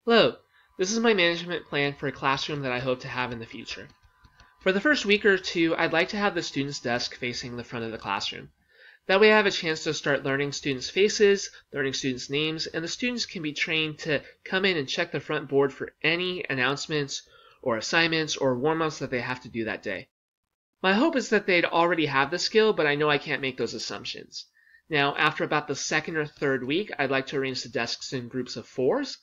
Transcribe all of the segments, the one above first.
Hello, this is my management plan for a classroom that I hope to have in the future. For the first week or two, I'd like to have the student's desk facing the front of the classroom. That way I have a chance to start learning students' faces, learning students' names, and the students can be trained to come in and check the front board for any announcements or assignments or warm-ups that they have to do that day. My hope is that they'd already have the skill, but I know I can't make those assumptions. Now, after about the second or third week, I'd like to arrange the desks in groups of 4s.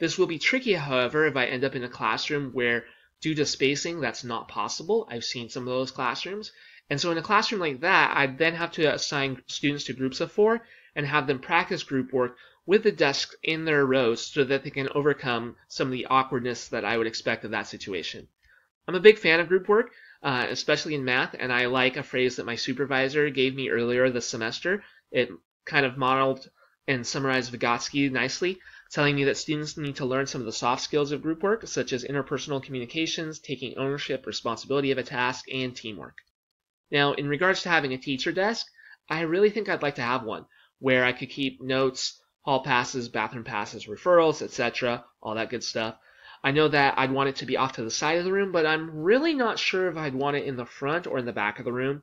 This will be tricky, however, if I end up in a classroom where, due to spacing, that's not possible. I've seen some of those classrooms. And so in a classroom like that, I'd then have to assign students to groups of 4 and have them practice group work with the desks in their rows so that they can overcome some of the awkwardness that I would expect of that situation. I'm a big fan of group work, especially in math, and I like a phrase that my supervisor gave me earlier this semester. It kind of modeled and summarized Vygotsky nicely, telling me that students need to learn some of the soft skills of group work, such as interpersonal communications, taking ownership, responsibility of a task, and teamwork. Now, in regards to having a teacher desk, I really think I'd like to have one, where I could keep notes, hall passes, bathroom passes, referrals, etc., all that good stuff. I know that I'd want it to be off to the side of the room, but I'm really not sure if I'd want it in the front or in the back of the room.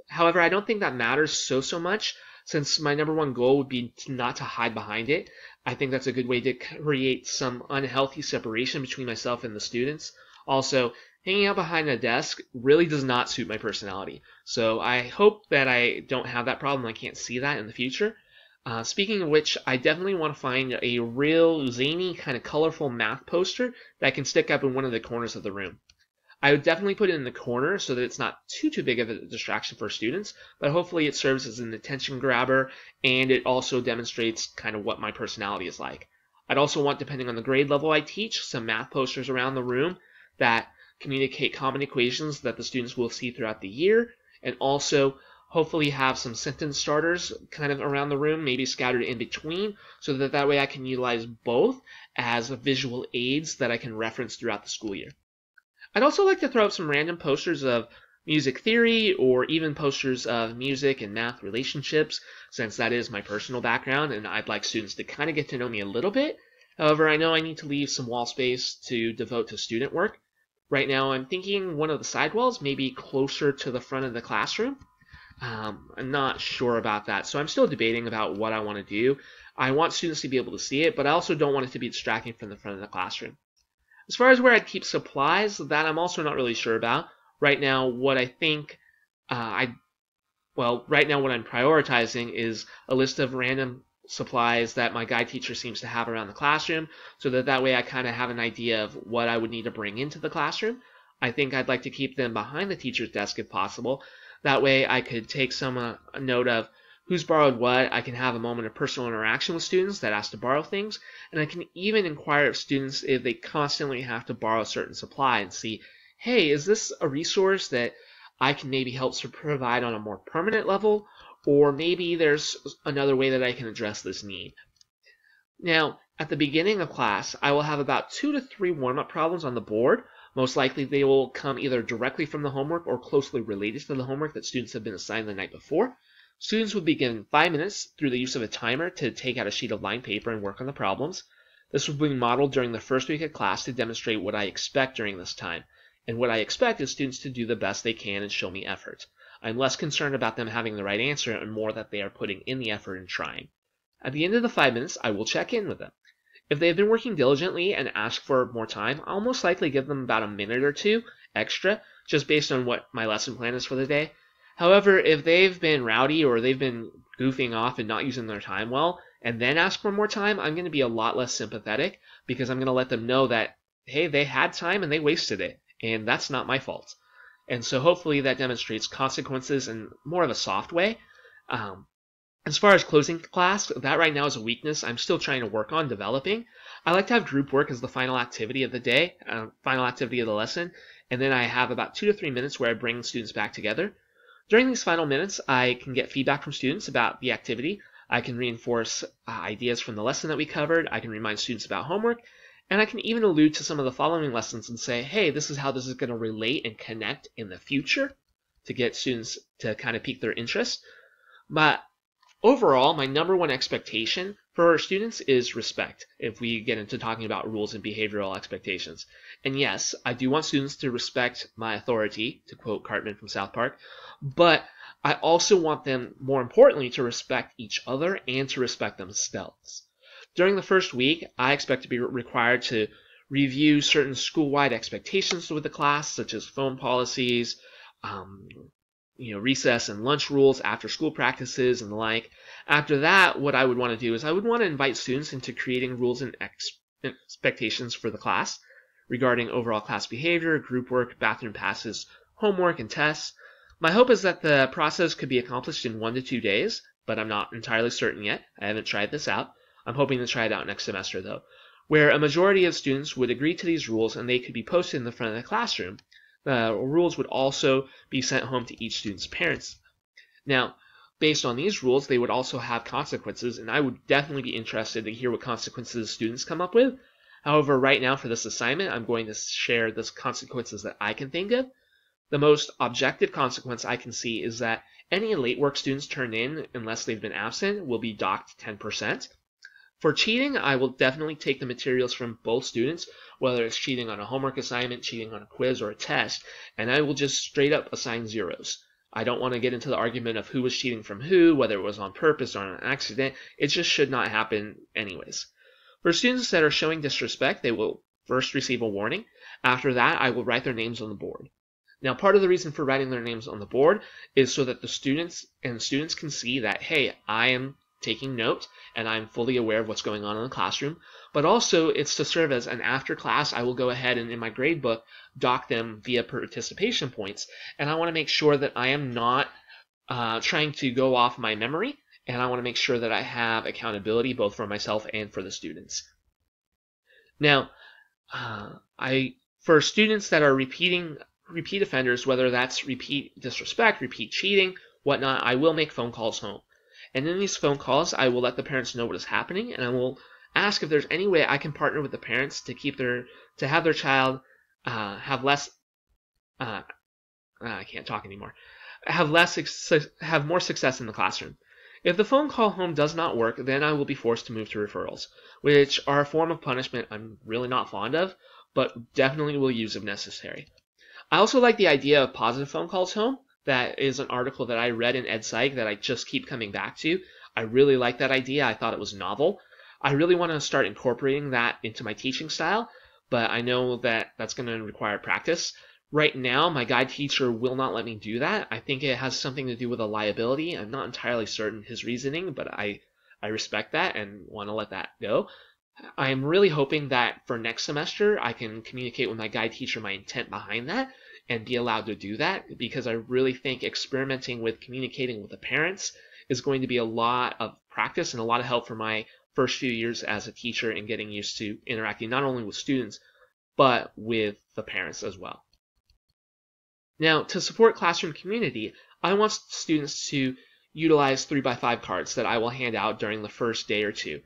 However, I don't think that matters so much, since my number one goal would be not to hide behind it. I think that's a good way to create some unhealthy separation between myself and the students. Also, hanging out behind a desk really does not suit my personality. So I hope that I don't have that problem. I can't see that in the future. Speaking of which, I definitely want to find a real zany, kind of colorful math poster that can stick up in one of the corners of the room. I would definitely put it in the corner so that it's not too big of a distraction for students, but hopefully it serves as an attention grabber and it also demonstrates kind of what my personality is like. I'd also want, depending on the grade level I teach, some math posters around the room that communicate common equations that the students will see throughout the year, and also hopefully have some sentence starters kind of around the room, maybe scattered in between, so that way I can utilize both as visual aids that I can reference throughout the school year. I'd also like to throw up some random posters of music theory or even posters of music and math relationships, since that is my personal background and I'd like students to kind of get to know me a little bit. However, I know I need to leave some wall space to devote to student work. Right now I'm thinking one of the side walls may be closer to the front of the classroom. I'm not sure about that, so I'm still debating about what I want to do. I want students to be able to see it, but I also don't want it to be distracting from the front of the classroom. As far as where I'd keep supplies, that I'm also not really sure about. Right now, what I think right now what I'm prioritizing is a list of random supplies that my guide teacher seems to have around the classroom, so that way I kind of have an idea of what I would need to bring into the classroom. I think I'd like to keep them behind the teacher's desk if possible. That way I could take some note of who's borrowed what. I can have a moment of personal interaction with students that ask to borrow things, and I can even inquire of students if they constantly have to borrow a certain supply and see, hey, is this a resource that I can maybe help to provide on a more permanent level, or maybe there's another way that I can address this need. Now, at the beginning of class, I will have about 2 to 3 warm-up problems on the board. Most likely they will come either directly from the homework or closely related to the homework that students have been assigned the night before. Students will be given 5 minutes through the use of a timer to take out a sheet of lined paper and work on the problems. This will be modeled during the first week of class to demonstrate what I expect during this time. And what I expect is students to do the best they can and show me effort. I'm less concerned about them having the right answer and more that they are putting in the effort and trying. At the end of the 5 minutes, I will check in with them. If they have been working diligently and ask for more time, I'll most likely give them about a minute or two extra, just based on what my lesson plan is for the day. However, if they've been rowdy or they've been goofing off and not using their time well, and then ask for more time, I'm going to be a lot less sympathetic because I'm going to let them know that, hey, they had time and they wasted it, and that's not my fault. And so hopefully that demonstrates consequences in more of a soft way. As far as closing class, that right now is a weakness I'm still trying to work on developing. I like to have group work as the final activity of the day, final activity of the lesson, and then I have about 2 to 3 minutes where I bring students back together. During these final minutes, I can get feedback from students about the activity. I can reinforce ideas from the lesson that we covered. I can remind students about homework. And I can even allude to some of the following lessons and say, hey, this is how this is going to relate and connect in the future to get students to kind of pique their interest. But Overall, my number one expectation for our students is respect, if we get into talking about rules and behavioral expectations. And yes, I do want students to respect my authority, to quote Cartman from South Park, but I also want them, more importantly, to respect each other and to respect themselves. During the first week, I expect to be required to review certain school-wide expectations with the class, such as phone policies, recess and lunch rules, after school practices, and the like. After that, what I would want to do is I would want to invite students into creating rules and expectations for the class regarding overall class behavior, group work, bathroom passes, homework, and tests. My hope is that the process could be accomplished in 1 to 2 days, but I'm not entirely certain yet. I haven't tried this out. I'm hoping to try it out next semester, though, where a majority of students would agree to these rules and they could be posted in the front of the classroom. The rules would also be sent home to each student's parents. Now, based on these rules, they would also have consequences, and I would definitely be interested to hear what consequences students come up with. However, right now for this assignment, I'm going to share the consequences that I can think of. The most objective consequence I can see is that any late work students turn in unless they've been absent will be docked 10%. For cheating, I will definitely take the materials from both students, whether it's cheating on a homework assignment, cheating on a quiz, or a test, and I will just straight up assign zeros. I don't want to get into the argument of who was cheating from who, whether it was on purpose or on an accident. It just should not happen anyways. For students that are showing disrespect, they will first receive a warning. After that, I will write their names on the board. Now, part of the reason for writing their names on the board is so that the students can see that, hey, I am taking note and I'm fully aware of what's going on in the classroom, but also it's to serve as an after class. I will go ahead and in my grade book dock them via participation points, and I want to make sure that I am not trying to go off my memory, and I want to make sure that I have accountability both for myself and for the students. Now, for students that are repeat offenders, whether that's repeat disrespect, repeat cheating, whatnot, I will make phone calls home. And in these phone calls, I will let the parents know what is happening, and I will ask if there's any way I can partner with the parents to have their child have less. I can't talk anymore. Have more success in the classroom. If the phone call home does not work, then I will be forced to move to referrals, which are a form of punishment I'm really not fond of, but definitely will use if necessary. I also like the idea of positive phone calls home. That is an article that I read in EdPsych that I just keep coming back to. I really like that idea. I thought it was novel. I really want to start incorporating that into my teaching style, but I know that that's going to require practice. Right now, my guide teacher will not let me do that. I think it has something to do with a liability. I'm not entirely certain his reasoning, but I respect that and want to let that go. I'm really hoping that for next semester, I can communicate with my guide teacher my intent behind that and be allowed to do that, because I really think experimenting with communicating with the parents is going to be a lot of practice and a lot of help for my first few years as a teacher and getting used to interacting not only with students, but with the parents as well. Now, to support classroom community, I want students to utilize 3x5 cards that I will hand out during the first day or two.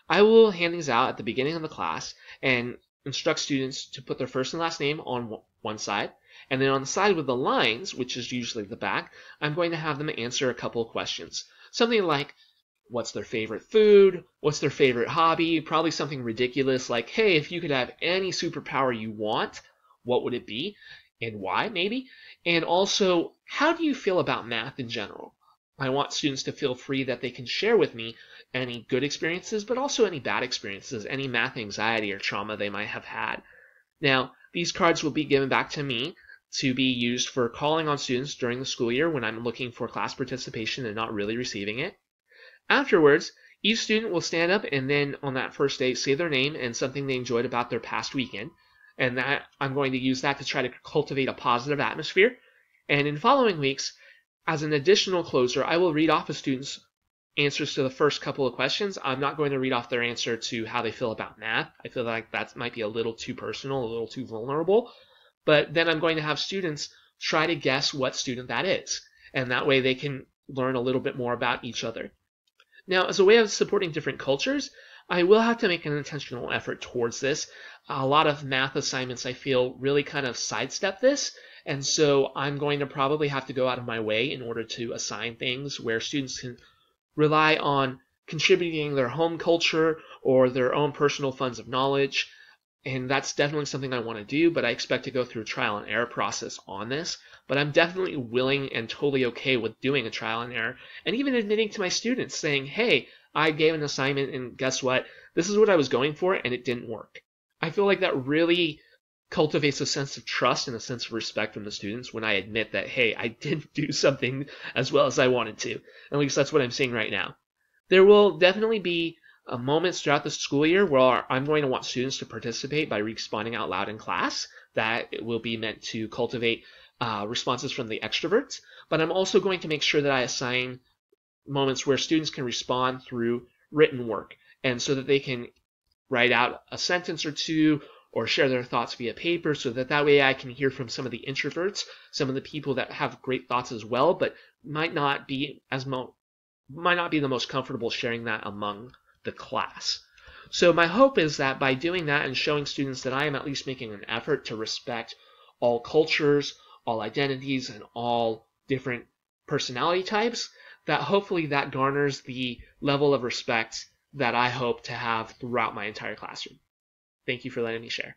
I will hand these out at the beginning of the class and instruct students to put their first and last name on one side, and then on the side with the lines, which is usually the back, I'm going to have them answer a couple of questions. Something like, what's their favorite food? What's their favorite hobby? Probably something ridiculous like, hey, if you could have any superpower you want, what would it be? And why, maybe? And also, how do you feel about math in general? I want students to feel free that they can share with me any good experiences, but also any bad experiences, any math anxiety or trauma they might have had. Now, these cards will be given back to me to be used for calling on students during the school year when I'm looking for class participation and not really receiving it. Afterwards, each student will stand up and then on that first day say their name and something they enjoyed about their past weekend. And that I'm going to use that to try to cultivate a positive atmosphere. And in following weeks, as an additional closer, I will read off a student's answers to the first couple of questions. I'm not going to read off their answer to how they feel about math. I feel like that might be a little too personal, a little too vulnerable. But then I'm going to have students try to guess what student that is. And that way they can learn a little bit more about each other. Now, as a way of supporting different cultures, I will have to make an intentional effort towards this. A lot of math assignments, I feel, really kind of sidestep this. And so I'm going to probably have to go out of my way in order to assign things where students can rely on contributing their home culture or their own personal funds of knowledge. And that's definitely something I want to do, but I expect to go through a trial and error process on this. But I'm definitely willing and totally okay with doing a trial and error, and even admitting to my students saying, hey, I gave an assignment and guess what? This is what I was going for and it didn't work. I feel like that really cultivates a sense of trust and a sense of respect from the students when I admit that, hey, I didn't do something as well as I wanted to. At least that's what I'm seeing right now. There will definitely be moments throughout the school year where I'm going to want students to participate by responding out loud in class. That will be meant to cultivate responses from the extroverts. But I'm also going to make sure that I assign moments where students can respond through written work, and so that they can write out a sentence or two or share their thoughts via paper, so that way I can hear from some of the introverts, some of the people that have great thoughts as well, but might not be the most comfortable sharing that among the class. So my hope is that by doing that and showing students that I am at least making an effort to respect all cultures, all identities, and all different personality types, that hopefully that garners the level of respect that I hope to have throughout my entire classroom. Thank you for letting me share.